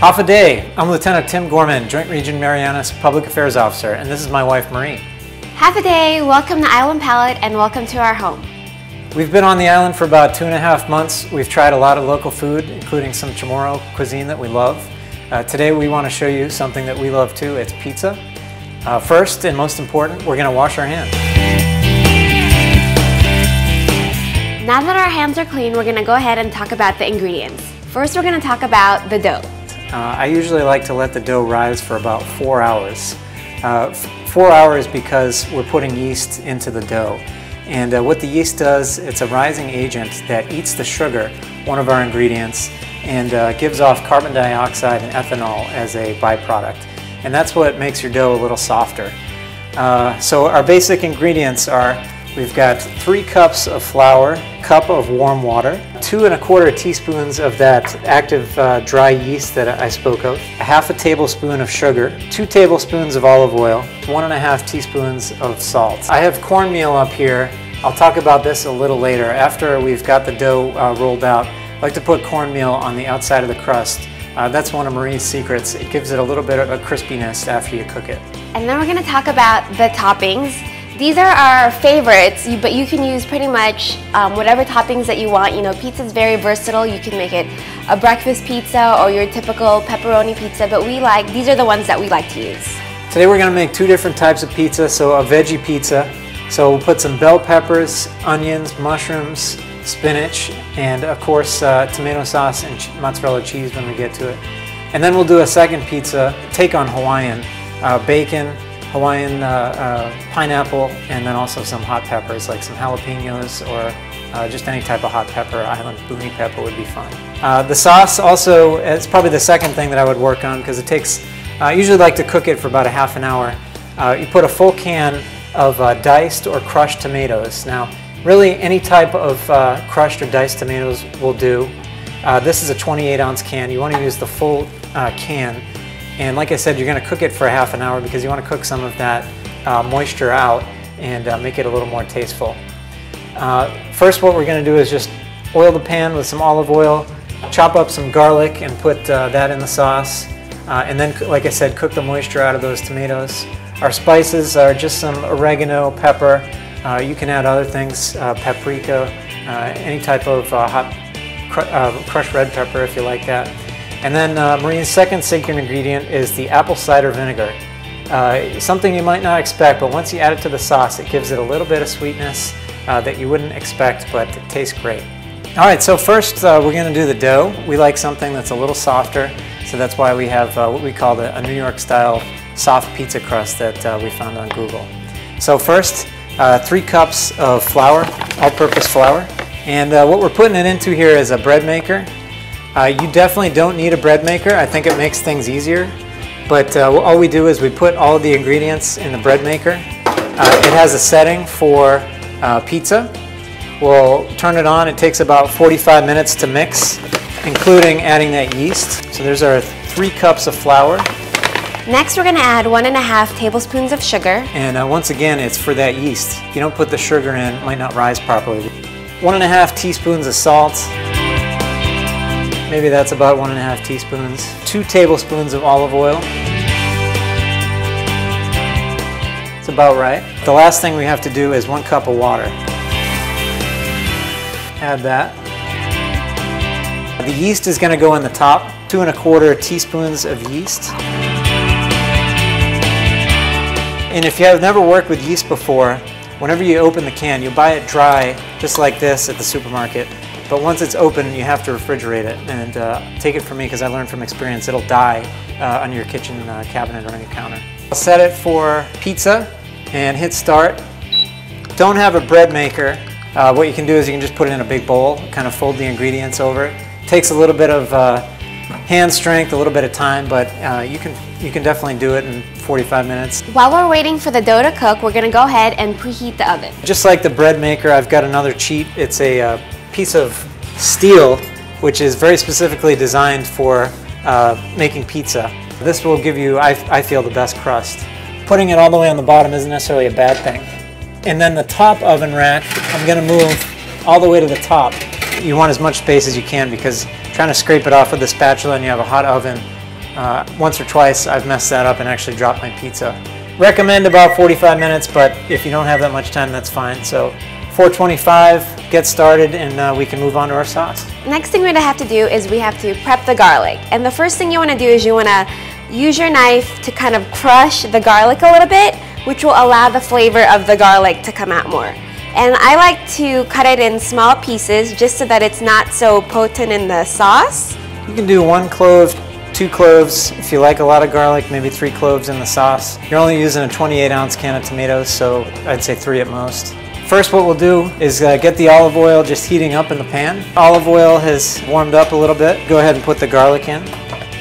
Half a day. I'm Lieutenant Tim Gorman, Joint Region Marianas Public Affairs Officer, and this is my wife Marie. Half a day. Welcome to Island Palate and welcome to our home. We've been on the island for about 2.5 months. We've tried a lot of local food, including some Chamorro cuisine that we love. Today we want to show you something that we love too. It's pizza. First and most important, we're going to wash our hands. Now that our hands are clean, we're going to go ahead and talk about the ingredients. First, we're going to talk about the dough. I usually like to let the dough rise for about 4 hours. 4 hours because we're putting yeast into the dough. And what the yeast does, it's a rising agent that eats the sugar, one of our ingredients, and gives off carbon dioxide and ethanol as a byproduct. And that's what makes your dough a little softer. So our basic ingredients are, we've got 3 cups of flour, cup of warm water, 2 1/4 teaspoons of that active dry yeast that I spoke of, 1/2 tablespoon of sugar, 2 tablespoons of olive oil, 1.5 teaspoons of salt. I have cornmeal up here. I'll talk about this a little later. After we've got the dough rolled out, I like to put cornmeal on the outside of the crust. That's one of Marie's secrets. It gives it a little bit of a crispiness after you cook it. And then we're going to talk about the toppings. These are our favorites, but you can use pretty much whatever toppings that you want. You know, pizza is very versatile. You can make it a breakfast pizza or your typical pepperoni pizza, but these are the ones that we like to use. Today we're going to make 2 different types of pizza. So a veggie pizza. So we'll put some bell peppers, onions, mushrooms, spinach, and of course tomato sauce and mozzarella cheese when we get to it. And then we'll do a second pizza, take on Hawaiian, bacon, Hawaiian pineapple, and then also some hot peppers like some jalapenos or just any type of hot pepper. Island boonie pepper would be fine. The sauce also is probably the second thing that I would work on because it takes, I usually like to cook it for about a half an hour. You put a full can of diced or crushed tomatoes. Now really any type of crushed or diced tomatoes will do. This is a 28-ounce can. You want to use the full can. And like I said, you're going to cook it for a half an hour because you want to cook some of that moisture out and make it a little more tasteful. First, what we're going to do is just oil the pan with some olive oil, chop up some garlic and put that in the sauce. And then, like I said, cook the moisture out of those tomatoes. Our spices are just some oregano, pepper. You can add other things, paprika, any type of hot crushed red pepper if you like that. And then Marie's second secret ingredient is the apple cider vinegar. Something you might not expect, but once you add it to the sauce, it gives it a little bit of sweetness that you wouldn't expect, but it tastes great. All right, so first we're going to do the dough. We like something that's a little softer, so that's why we have what we call a New York style soft pizza crust that we found on Google. So first, 3 cups of flour, all-purpose flour. And what we're putting it into here is a bread maker. You definitely don't need a bread maker. I think it makes things easier. But all we do is we put all of the ingredients in the bread maker. It has a setting for pizza. We'll turn it on. It takes about 45 minutes to mix, including adding that yeast. So there's our 3 cups of flour. Next, we're going to add 1.5 tablespoons of sugar. And once again, it's for that yeast. If you don't put the sugar in, it might not rise properly. 1.5 teaspoons of salt. Maybe that's about 1.5 teaspoons. 2 tablespoons of olive oil. It's about right. The last thing we have to do is 1 cup of water. Add that. The yeast is going to go in the top. 2 1/4 teaspoons of yeast. And if you have never worked with yeast before, whenever you open the can, you'll buy it dry, just like this at the supermarket. But once it's open, you have to refrigerate it. And take it from me, because I learned from experience, it'll die on your kitchen cabinet or on your counter. I'll set it for pizza and hit start. Don't have a bread maker. What you can do is you can just put it in a big bowl, kind of fold the ingredients over it. Takes a little bit of hand strength, a little bit of time, but you can definitely do it in 45 minutes. While we're waiting for the dough to cook, we're going to go ahead and preheat the oven. Just like the bread maker, I've got another cheat. It's a piece of steel, which is very specifically designed for making pizza. This will give you, I feel, the best crust. Putting it all the way on the bottom isn't necessarily a bad thing. And then the top oven rack, I'm going to move all the way to the top. You want as much space as you can because trying to scrape it off with the spatula and you have a hot oven, Once or twice I've messed that up and actually dropped my pizza. Recommend about 45 minutes, but if you don't have that much time, that's fine. So 425, get started, and we can move on to our sauce. Next thing we're gonna have to do is we have to prep the garlic. And the first thing you wanna do is you wanna use your knife to kind of crush the garlic a little bit, which will allow the flavor of the garlic to come out more. And I like to cut it in small pieces just so that it's not so potent in the sauce. You can do 1 clove, 2 cloves. If you like a lot of garlic, maybe 3 cloves in the sauce. You're only using a 28-ounce can of tomatoes, so I'd say 3 at most. First, what we'll do is get the olive oil just heating up in the pan. Olive oil has warmed up a little bit. Go ahead and put the garlic in.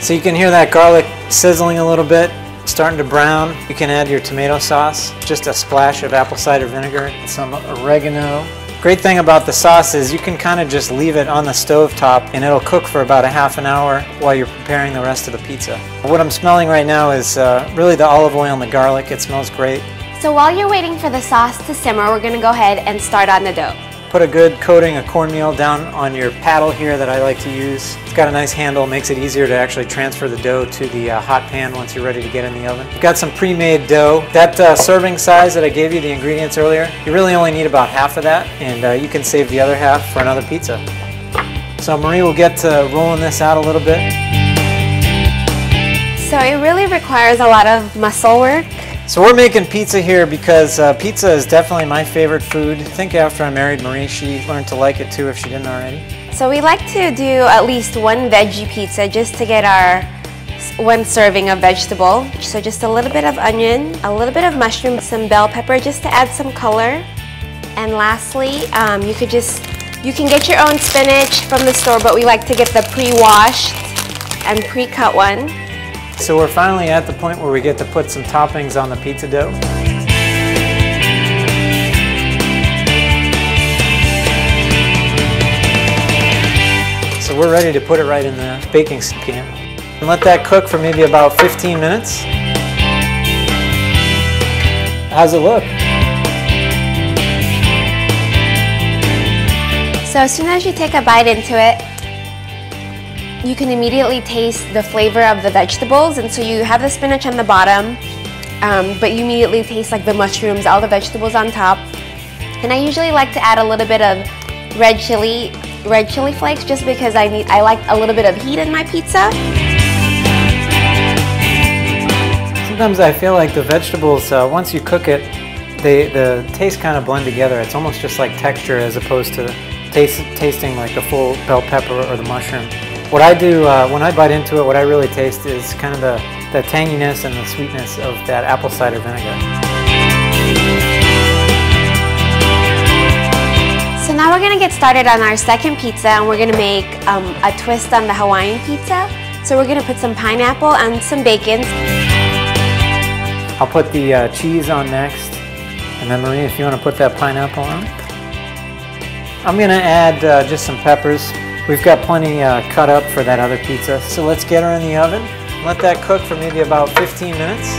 So you can hear that garlic sizzling a little bit, starting to brown. You can add your tomato sauce, just a splash of apple cider vinegar, and some oregano. Great thing about the sauce is you can kind of just leave it on the stove top and it'll cook for about a half an hour while you're preparing the rest of the pizza. What I'm smelling right now is really the olive oil and the garlic. It smells great. So while you're waiting for the sauce to simmer, we're gonna go ahead and start on the dough. Put a good coating of cornmeal down on your paddle here that I like to use. It's got a nice handle, makes it easier to actually transfer the dough to the hot pan once you're ready to get in the oven. You've got some pre-made dough. That serving size that I gave you the ingredients earlier, you really only need about half of that, and you can save the other half for another pizza. So Marie will get to rolling this out a little bit. So it really requires a lot of muscle work. So we're making pizza here because pizza is definitely my favorite food. I think after I married Marie, she learned to like it too if she didn't already. So we like to do at least 1 veggie pizza just to get our 1 serving of vegetable. So just a little bit of onion, a little bit of mushroom, some bell pepper just to add some color. And lastly, you can get your own spinach from the store, but we like to get the pre-washed and pre-cut one. So we're finally at the point where we get to put some toppings on the pizza dough. So we're ready to put it right in the baking can. And let that cook for maybe about 15 minutes. How's it look? So as soon as you take a bite into it, you can immediately taste the flavor of the vegetables, and so you have the spinach on the bottom, but you immediately taste like the mushrooms, all the vegetables on top. And I usually like to add a little bit of red chili flakes just because I like a little bit of heat in my pizza. Sometimes I feel like the vegetables, once you cook it, the taste kind of blend together. It's almost just like texture as opposed to tasting like the full bell pepper or the mushroom. What I do when I bite into it, what I really taste is kind of the tanginess and the sweetness of that apple cider vinegar. So now we're going to get started on our second pizza, and we're going to make a twist on the Hawaiian pizza. So we're going to put some pineapple and some bacon. I'll put the cheese on next, and then Marie, if you want to put that pineapple on. I'm going to add just some peppers. We've got plenty cut up for that other pizza. So let's get her in the oven. Let that cook for maybe about 15 minutes.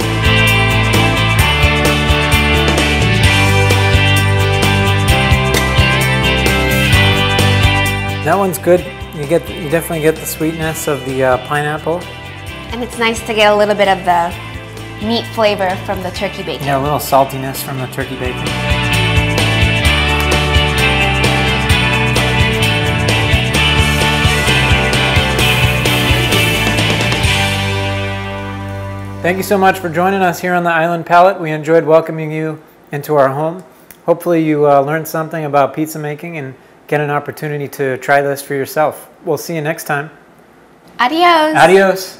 That one's good. You definitely get the sweetness of the pineapple. And it's nice to get a little bit of the meat flavor from the turkey bacon. Yeah, a little saltiness from the turkey bacon. Thank you so much for joining us here on the Island Palate. We enjoyed welcoming you into our home. Hopefully you learned something about pizza making and get an opportunity to try this for yourself. We'll see you next time. Adios. Adios.